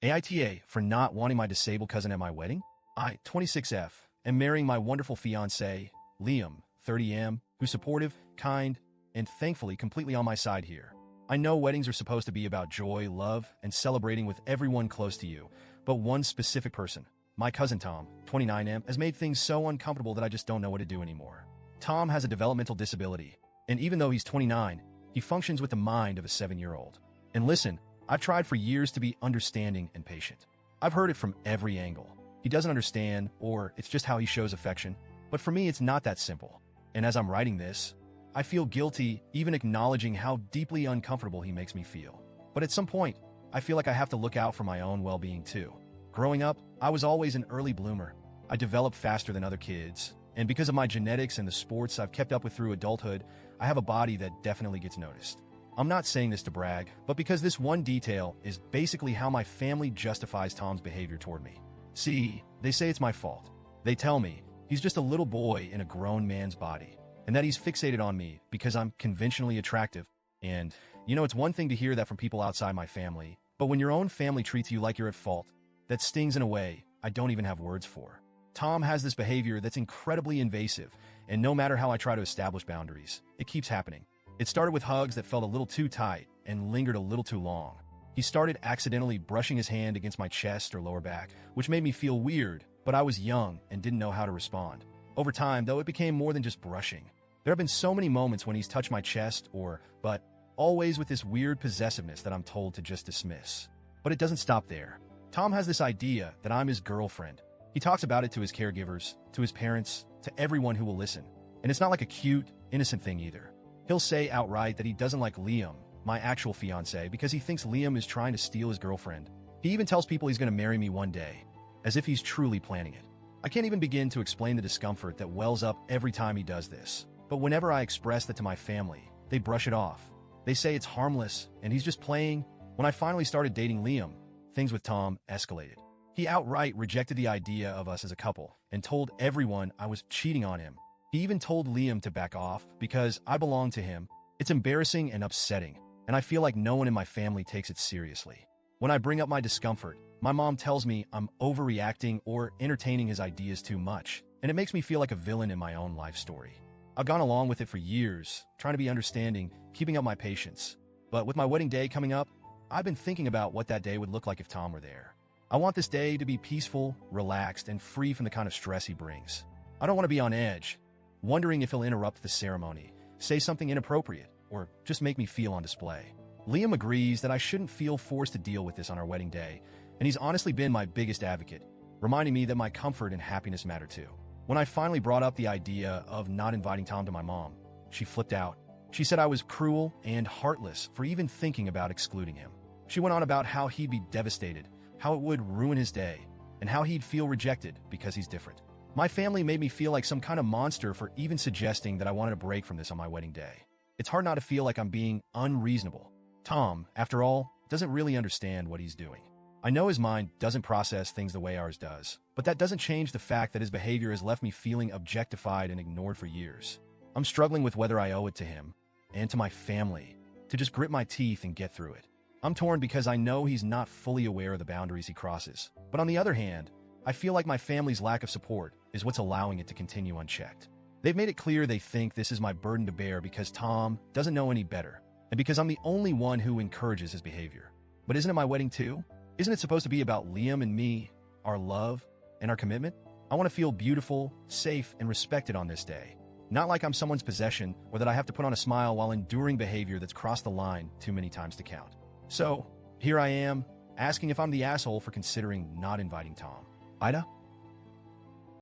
AITA for not wanting my disabled cousin at my wedding? I, 26F, am marrying my wonderful fiancé, Liam, 30M, who's supportive, kind, and thankfully completely on my side here. I know weddings are supposed to be about joy, love, and celebrating with everyone close to you, but one specific person, my cousin Tom, 29M, has made things so uncomfortable that I just don't know what to do anymore. Tom has a developmental disability, and even though he's 29, he functions with the mind of a 7-year-old. And listen, I've tried for years to be understanding and patient. I've heard it from every angle. He doesn't understand, or it's just how he shows affection. But for me, it's not that simple. And as I'm writing this, I feel guilty even acknowledging how deeply uncomfortable he makes me feel. But at some point, I feel like I have to look out for my own well-being too. Growing up, I was always an early bloomer. I developed faster than other kids. And because of my genetics and the sports I've kept up with through adulthood, I have a body that definitely gets noticed. I'm not saying this to brag, but because this one detail is basically how my family justifies Tom's behavior toward me. See, they say it's my fault. They tell me he's just a little boy in a grown man's body, and that he's fixated on me because I'm conventionally attractive. And, it's one thing to hear that from people outside my family, but when your own family treats you like you're at fault, that stings in a way I don't even have words for. Tom has this behavior that's incredibly invasive, and no matter how I try to establish boundaries, it keeps happening. It started with hugs that felt a little too tight and lingered a little too long. He started accidentally brushing his hand against my chest or lower back, which made me feel weird, but I was young and didn't know how to respond. Over time, though, it became more than just brushing. There have been so many moments when he's touched my chest but always with this weird possessiveness that I'm told to just dismiss. But it doesn't stop there. Tom has this idea that I'm his girlfriend. He talks about it to his caregivers, to his parents, to everyone who will listen. And it's not like a cute, innocent thing either. He'll say outright that he doesn't like Liam, my actual fiancé, because he thinks Liam is trying to steal his girlfriend. He even tells people he's going to marry me one day, as if he's truly planning it. I can't even begin to explain the discomfort that wells up every time he does this. But whenever I express that to my family, they brush it off. They say it's harmless, and he's just playing. When I finally started dating Liam, things with Tom escalated. He outright rejected the idea of us as a couple and told everyone I was cheating on him. He even told Liam to back off because I belong to him. It's embarrassing and upsetting, and I feel like no one in my family takes it seriously. When I bring up my discomfort, my mom tells me I'm overreacting or entertaining his ideas too much, and it makes me feel like a villain in my own life story. I've gone along with it for years, trying to be understanding, keeping up my patience. But with my wedding day coming up, I've been thinking about what that day would look like if Tom were there. I want this day to be peaceful, relaxed, and free from the kind of stress he brings. I don't want to be on edge, wondering if he'll interrupt the ceremony, say something inappropriate, or just make me feel on display. Liam agrees that I shouldn't feel forced to deal with this on our wedding day, and he's honestly been my biggest advocate, reminding me that my comfort and happiness matter too. When I finally brought up the idea of not inviting Tom to my mom, she flipped out. She said I was cruel and heartless for even thinking about excluding him. She went on about how he'd be devastated, how it would ruin his day, and how he'd feel rejected because he's different. My family made me feel like some kind of monster for even suggesting that I wanted a break from this on my wedding day. It's hard not to feel like I'm being unreasonable. Tom, after all, doesn't really understand what he's doing. I know his mind doesn't process things the way ours does, but that doesn't change the fact that his behavior has left me feeling objectified and ignored for years. I'm struggling with whether I owe it to him and to my family to just grit my teeth and get through it. I'm torn because I know he's not fully aware of the boundaries he crosses. But on the other hand, I feel like my family's lack of support is what's allowing it to continue unchecked. They've made it clear they think this is my burden to bear because Tom doesn't know any better, and because I'm the only one who encourages his behavior. But isn't it my wedding too? Isn't it supposed to be about Liam and me, our love, and our commitment? I want to feel beautiful, safe, and respected on this day. Not like I'm someone's possession or that I have to put on a smile while enduring behavior that's crossed the line too many times to count. So, here I am, asking if I'm the asshole for considering not inviting Tom. AITA?